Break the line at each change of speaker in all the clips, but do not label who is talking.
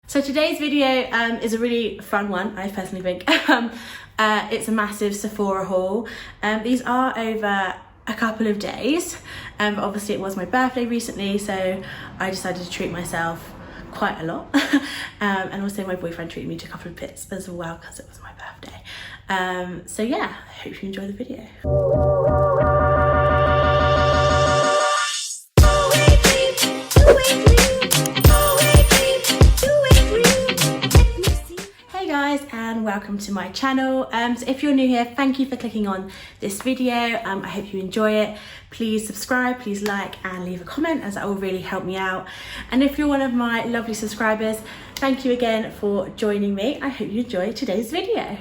So today's video is a really fun one, I personally think. It's a massive Sephora haul. These are over a couple of days, but obviously it was my birthday recently, so I decided to treat myself quite a lot. And also my boyfriend treated me to a couple of bits as well because it was my birthday. So yeah, I hope you enjoy the video. And welcome to my channel. So if you're new here, thank you for clicking on this video. I hope you enjoy it. Please subscribe, please like and leave a comment, as that will really help me out. And if you're one of my lovely subscribers, thank you again for joining me. I hope you enjoy today's video.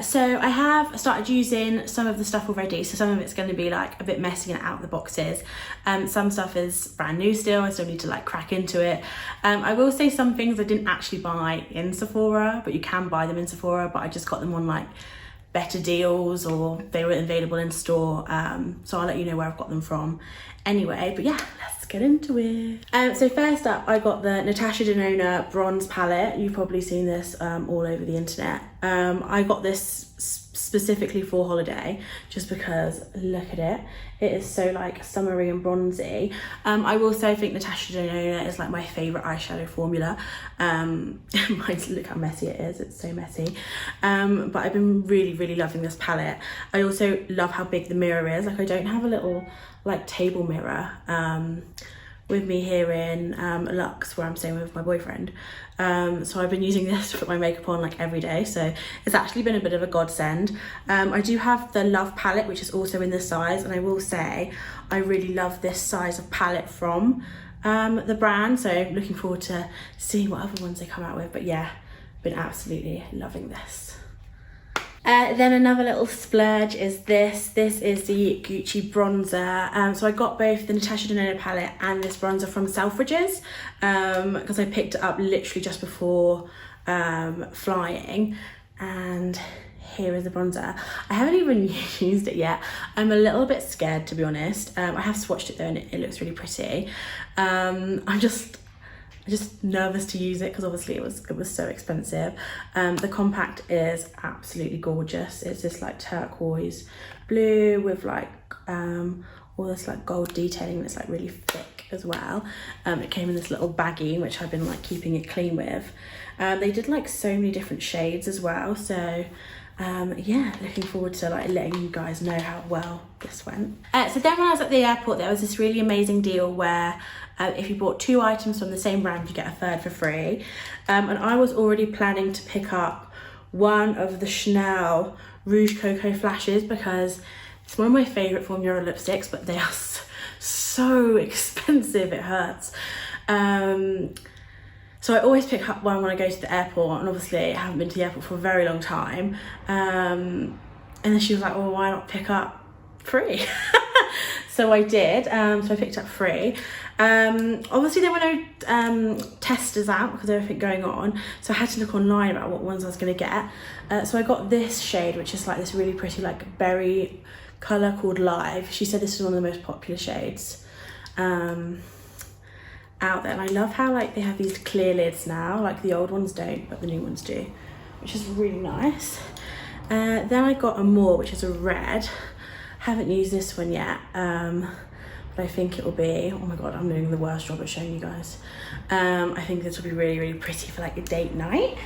So I have started using some of the stuff already, so some of it's going to be like a bit messy and out of the boxes. Some stuff is brand new still, I still need to like crack into it. I will say some things I didn't actually buy in Sephora, but you can buy them in Sephora, but I just got them on like better deals, or they were available in store. So I'll let you know where I've got them from anyway, but yeah, let's get into it. So first up, I got the Natasha Denona bronze palette. You've probably seen this all over the internet. I got this specifically for holiday just because look at it, it is so like summery and bronzy. I will say I think Natasha Denona is like my favorite eyeshadow formula. Look how messy it is, it's so messy. But I've been really loving this palette. I also love how big the mirror is. Like I don't have a little like table mirror with me here in Lux, where I'm staying with my boyfriend. So I've been using this to put my makeup on like every day, so it's actually been a bit of a godsend. I do have the Love palette, which is also in this size, and I will say I really love this size of palette from the brand, so looking forward to seeing what other ones they come out with. But yeah, been absolutely loving this. Then another little splurge is this. This is the Gucci bronzer. So I got both the Natasha Denona palette and this bronzer from Selfridges because I picked it up literally just before flying. And here is the bronzer. I haven't even used it yet. I'm a little bit scared, to be honest. I have swatched it though, and it looks really pretty. I'm just nervous to use it because obviously it was so expensive. The compact is absolutely gorgeous. It's this like turquoise blue with like all this like gold detailing. It's like really thick as well. It came in this little baggie, which I've been like keeping it clean with. They did like so many different shades as well, so yeah, looking forward to like letting you guys know how well this went. So then when I was at the airport, there was this really amazing deal where if you bought 2 items from the same brand, you get a third for free. And I was already planning to pick up one of the Chanel Rouge Coco flashes because it's one of my favourite formula lipsticks, but they are so expensive, it hurts. So I always pick up one when I go to the airport, and obviously I haven't been to the airport for a very long time. And then she was like, well, why not pick up 3? So I did, so I picked up 3. Obviously there were no testers out because of everything going on, so I had to look online about what ones I was going to get. So I got this shade, which is like this really pretty like berry colour called Live. She said this is one of the most popular shades out there, and I love how like they have these clear lids now. Like the old ones don't, but the new ones do, which is really nice. Then I got a more, which is a red. Haven't used this one yet, but I think it will be, oh my god, I'm doing the worst job at showing you guys. I think this will be really pretty for like a date night.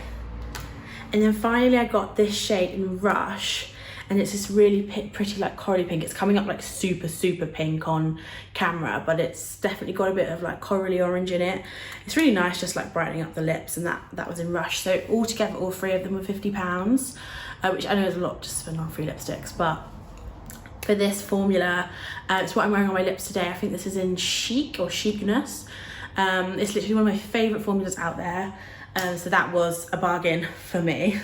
And then finally I got this shade in Rush, and it's this really pretty like corally pink. It's coming up like super pink on camera, but it's definitely got a bit of like corally orange in it. It's really nice, just like brightening up the lips, and that was in Rush. So altogether all 3 of them were £50, which I know is a lot to spend on 3 lipsticks, but for this formula, it's what I'm wearing on my lips today. I think this is in Chic or Chicness. It's literally one of my favourite formulas out there, so that was a bargain for me.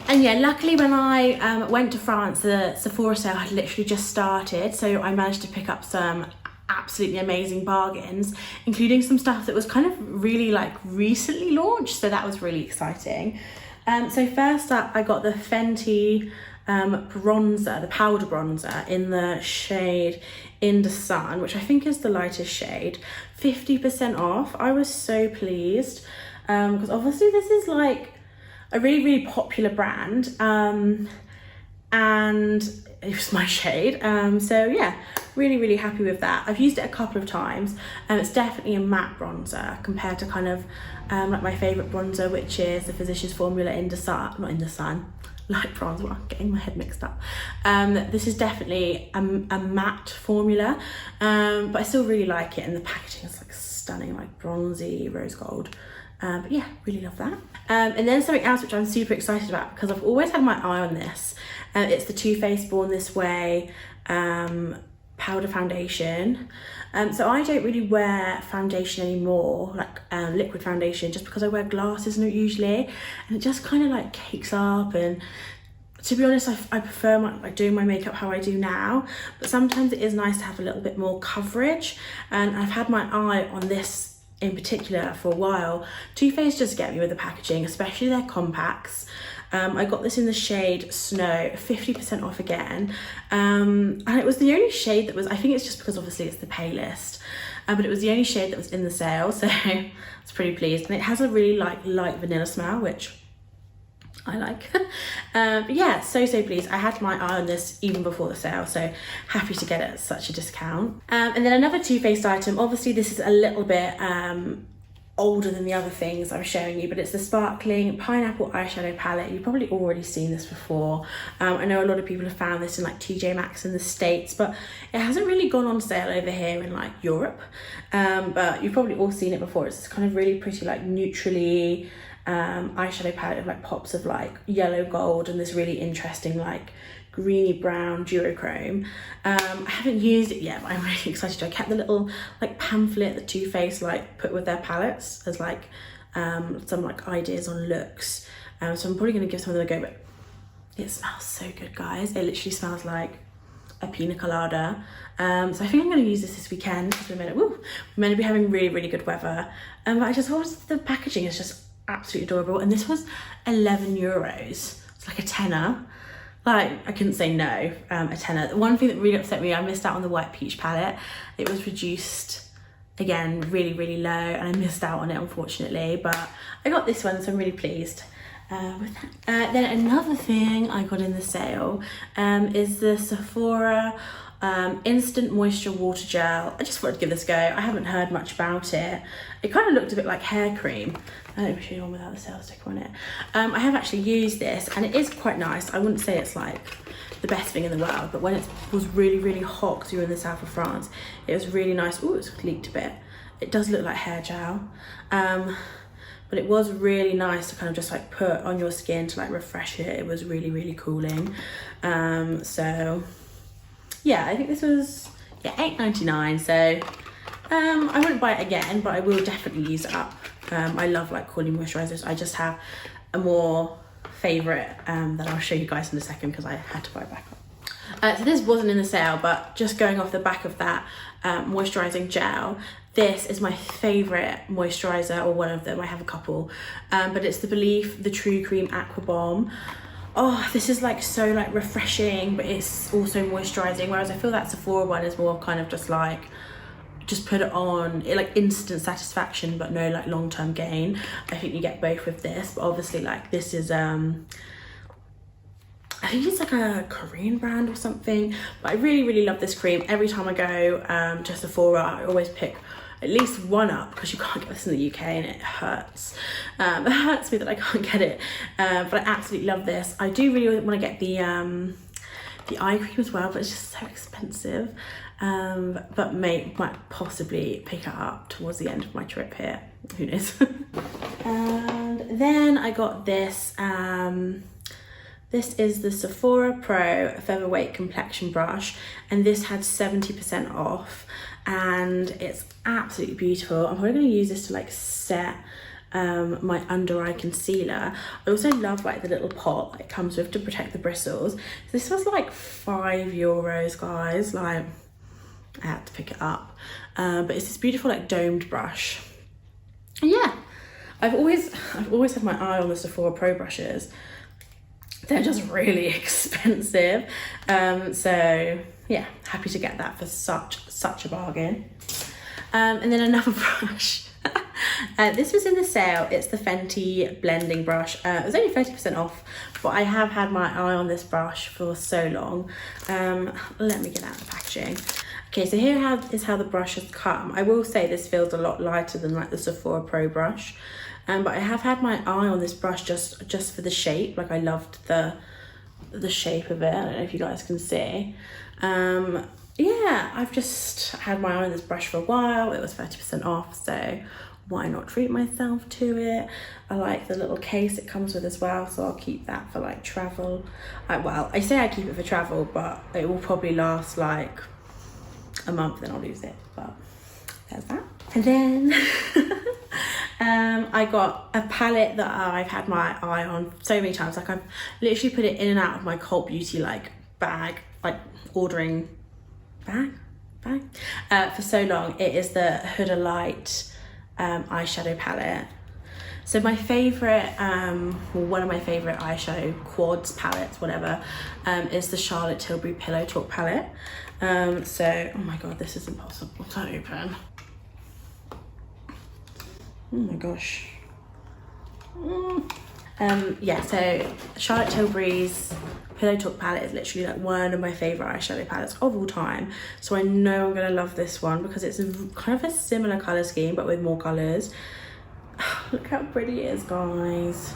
And yeah, luckily when I went to France, the Sephora sale had literally just started, so I managed to pick up some absolutely amazing bargains, including some stuff that was kind of really like recently launched, so that was really exciting. So first up, I got the Fenty bronzer, the powder bronzer in the shade In the Sun, which I think is the lightest shade, 50% off. I was so pleased. because obviously this is like a really popular brand, and it was my shade. So yeah, really happy with that. I've used it a couple of times, and it's definitely a matte bronzer compared to kind of like my favorite bronzer, which is the Physicians Formula In the Sun, not In the Sun, light bronze. Well, I'm getting my head mixed up. This is definitely a matte formula, but I still really like it, and the packaging is like stunning, like bronzy rose gold. But yeah, really love that. And then something else which I'm super excited about, because I've always had my eye on this. It's the Too Faced Born This Way powder foundation. So I don't really wear foundation anymore, like liquid foundation, just because I wear glasses usually, and it just kind of like cakes up. And to be honest, I prefer like doing my makeup how I do now, but sometimes it is nice to have a little bit more coverage. And I've had my eye on this in particular for a while. Too Faced just get me with the packaging, especially their compacts. I got this in the shade Snow, 50% off again, and it was the only shade that was, I think it's just because obviously it's the palest, but it was the only shade that was in the sale, so I was pretty pleased. And it has a really light vanilla smell, which I like. But yeah, so pleased. I had my eye on this even before the sale, so happy to get it at such a discount. And then another Too Faced item, obviously this is a little bit older than the other things I'm showing you, but it's the Sparkling Pineapple Eyeshadow Palette. You've probably already seen this before. I know a lot of people have found this in like TJ Maxx in the States, but it hasn't really gone on sale over here in like Europe. But you've probably all seen it before. It's kind of really pretty like neutrally eyeshadow palette of like pops of like yellow gold and this really interesting like greeny brown duochrome. I haven't used it yet, but I'm really excited. I kept the little like pamphlet that Too Faced like put with their palettes as like some like ideas on looks. So I'm probably going to give some of them a go, but it smells so good, guys. It literally smells like a pina colada. So I think I'm going to use this weekend, because we're meant to be having really good weather. But I just thought the packaging is just absolutely adorable, and this was 11 euros. It's like a tenner. Like, I couldn't say no, a tenner. The one thing that really upset me, I missed out on the White Peach palette. It was reduced again really low, and I missed out on it unfortunately, but I got this one, so I'm really pleased with that. Then another thing I got in the sale is the Sephora Instant Moisture Water Gel. I just wanted to give this a go. I haven't heard much about it. It kind of looked a bit like hair cream. Let me show you one without the sales sticker on it. I have actually used this, and it is quite nice. I wouldn't say it's like the best thing in the world, but when it was really hot, because we were in the south of France, it was really nice. Oh, it's leaked a bit. It does look like hair gel, but it was really nice to kind of just like put on your skin to like refresh it. It was really cooling. So yeah, I think this was £8.99, so I wouldn't buy it again, but I will definitely use it up. I love like cooling moisturizers. I just have a more favorite that I'll show you guys in a second, because I had to buy it back up. So this wasn't in the sale, but just going off the back of that moisturizing gel, this is my favorite moisturizer, or one of them. I have a couple, but it's the Belief the True Cream Aqua Bomb. Oh, this is like so like refreshing, but it's also moisturizing, whereas I feel that Sephora one is more kind of just like, just put it on, it like instant satisfaction but no like long-term gain. I think you get both with this, but obviously like this is I think it's like a Korean brand or something, but I really love this cream. Every time I go to Sephora, I always pick at least one up, because you can't get this in the UK and it hurts. It hurts me that I can't get it, but I absolutely love this. I do really want to get the eye cream as well, but it's just so expensive. But might possibly pick it up towards the end of my trip here, who knows. And then I got this. This is the Sephora Pro Featherweight Complexion Brush, and this had 70% off, and it's absolutely beautiful. I'm probably going to use this to like set my under eye concealer. I also love like the little pot that it comes with to protect the bristles. This was like €5, guys. Like, I had to pick it up, but it's this beautiful like domed brush. And yeah, I've always had my eye on the Sephora Pro brushes. They're just really expensive, so yeah, happy to get that for such a bargain. And then another brush. This was in the sale. It's the Fenty blending brush. It was only 30% off, but I have had my eye on this brush for so long. Let me get out the packaging. Okay, so here is how the brush has come. I will say this feels a lot lighter than like the Sephora Pro brush, but I have had my eye on this brush just for the shape. Like I loved the shape of it. I don't know if you guys can see. Yeah, I've just had my eye on this brush for a while. It was 30% off, so why not treat myself to it? I like the little case it comes with as well, so I'll keep that for like travel. Well, I say I keep it for travel, but it will probably last like a month, then I'll lose it, but there's that. And then I got a palette that I've had my eye on so many times. Like I've literally put it in and out of my Cult Beauty like bag, like ordering bag for so long. It is the Huda Light eyeshadow palette. So my favorite, one of my favorite eyeshadow quads palettes, whatever, is the Charlotte Tilbury Pillow Talk palette. So, oh my god, this is impossible to open. Oh my gosh. Yeah, so Charlotte Tilbury's Pillow Talk palette is literally like one of my favorite eyeshadow palettes of all time. So I know I'm gonna love this one because it's kind of a similar color scheme but with more colors. Look how pretty it is, guys.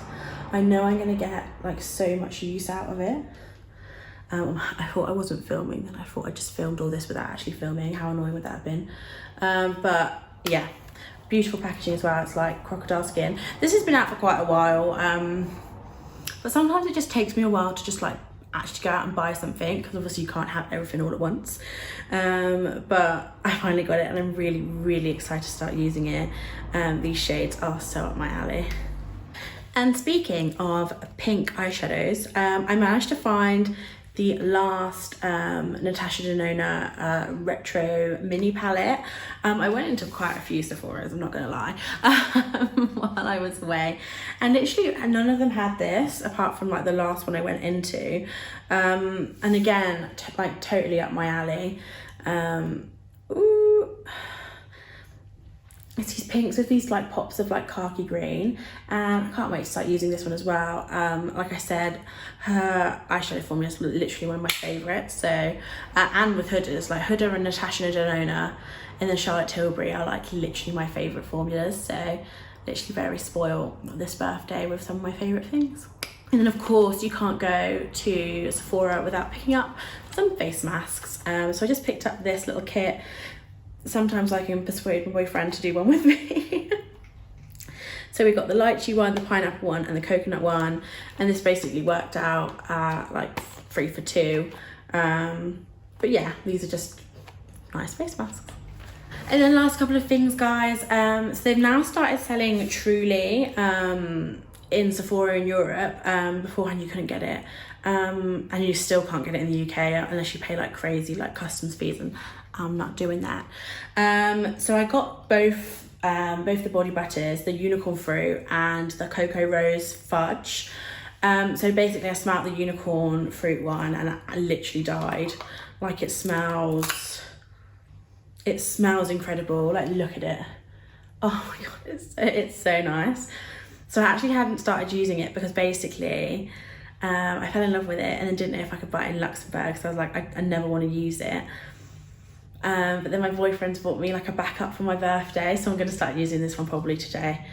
I know I'm gonna get like so much use out of it. I thought I wasn't filming and I thought I just filmed all this without actually filming. How annoying would that have been? But yeah, beautiful packaging as well. It's like crocodile skin. This has been out for quite a while, but sometimes it just takes me a while to just like actually go out and buy something, because obviously you can't have everything all at once. But I finally got it and I'm really excited to start using it. These shades are so up my alley. And speaking of pink eyeshadows, I managed to find the last Natasha Denona retro mini palette. I went into quite a few Sephora's, I'm not gonna lie, while I was away, and literally none of them had this apart from like the last one I went into, and again like totally up my alley. Ooh. It's these pinks with these like pops of like khaki green, and I can't wait to start using this one as well. Like I said, her eyeshadow formula is literally one of my favourites. So and with Huda's, like Huda and Natasha Denona and then Charlotte Tilbury are like literally my favourite formulas. So literally very spoiled this birthday with some of my favourite things. And then of course you can't go to Sephora without picking up some face masks. So I just picked up this little kit. Sometimes I can persuade my boyfriend to do one with me. So we got the lychee one, the pineapple one and the coconut one, and this basically worked out like 3 for 2. But yeah, these are just nice face masks. And then last couple of things, guys, so they've now started selling Truly in Sephora in Europe. Beforehand you couldn't get it, and you still can't get it in the UK unless you pay like crazy like customs fees, and I'm not doing that. So I got both the body butters, the unicorn fruit and the cocoa rose fudge. So basically I smelled the unicorn fruit one and I literally died. Like it smells incredible. Like look at it. Oh my god, it's so nice. So I actually hadn't started using it because basically I fell in love with it and then didn't know if I could buy it in Luxembourg, so I was like I never want to use it. But then my boyfriend's bought me like a backup for my birthday, so I'm going to start using this one probably today.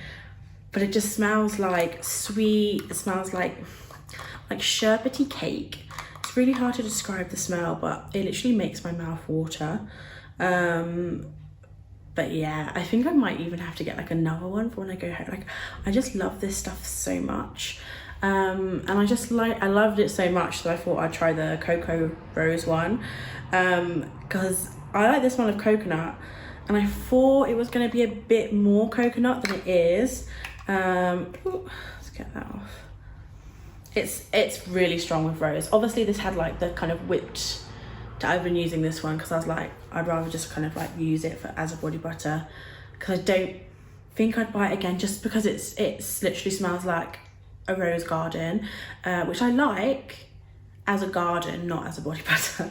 But it just smells like sweet, it smells like sherbety cake. It's really hard to describe the smell, but it literally makes my mouth water. But yeah, I think I might even have to get like another one for when I go home. Like I just love this stuff so much. And I loved it so much that I thought I'd try the Coco Rose one, because I like this one of coconut and I thought it was going to be a bit more coconut than it is. Ooh, let's get that off. It's really strong with rose. Obviously this had like the kind of whipped, I've been using this one because I was like I'd rather just kind of like use it as a body butter, because I don't think I'd buy it again just because it's literally smells like a rose garden, which I like as a garden, not as a body butter.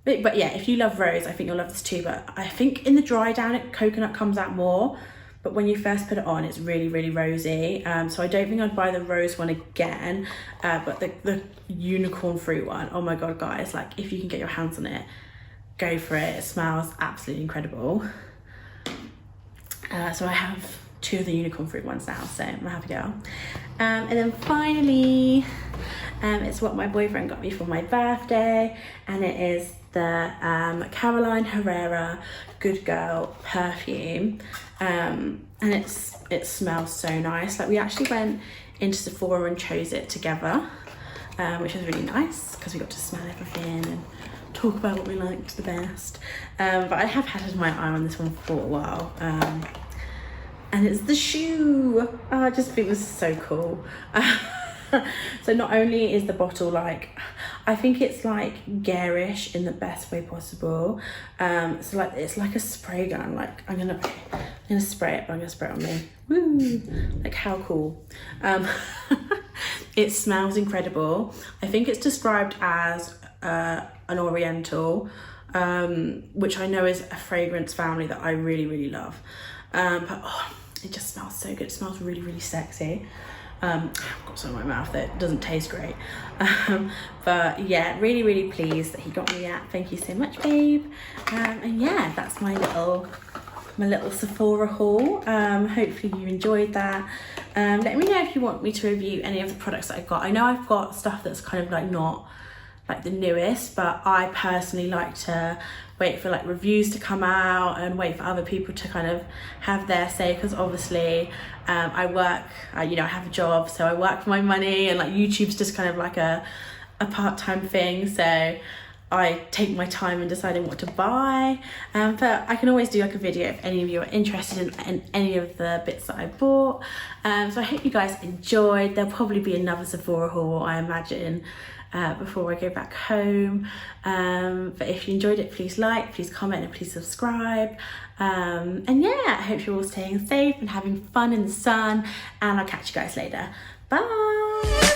But yeah, if you love rose, I think you'll love this too. But I think in the dry down, coconut comes out more. but when you first put it on, it's really, really rosy. So I don't think I'd buy the rose one again, but the unicorn fruit one, oh my God, guys, like if you can get your hands on it, go for it. It smells absolutely incredible. So I have 2 of the unicorn fruit ones now, so I'm a happy girl. And then finally, it's what my boyfriend got me for my birthday, and it is the Caroline Herrera Good Girl perfume. And it smells so nice. Like we actually went into Sephora and chose it together, which was really nice because we got to smell everything and talk about what we liked the best. But I have had my eye on this one for a while. And it's the shoe. Oh, I just think this is so cool. So not only is the bottle like, I think it's like garish in the best way possible. So like it's like a spray gun. Like I'm gonna spray it, but I'm gonna spray it on me. Woo! Like how cool. It smells incredible. I think it's described as an Oriental, which I know is a fragrance family that I really, really love. But oh, it just smells so good. It smells really, really sexy. I've got some in my mouth that doesn't taste great. But yeah, really, really pleased that he got me that. Thank you so much, babe. And yeah, that's my little Sephora haul. Hopefully you enjoyed that. Let me know if you want me to review any of the products that I've got. I know I've got stuff that's kind of like not like the newest, but I personally like to wait for like reviews to come out and wait for other people to kind of have their say, because obviously I work, you know, I have a job, so I work for my money, and like YouTube's just kind of like a part-time thing, so I take my time in deciding what to buy. But I can always do like a video if any of you are interested in any of the bits that I bought. So I hope you guys enjoyed. There'll probably be another Sephora haul, I imagine, before I go back home. But if you enjoyed it, please like, please comment, and please subscribe. And yeah, I hope you're all staying safe and having fun in the sun, and I'll catch you guys later. Bye.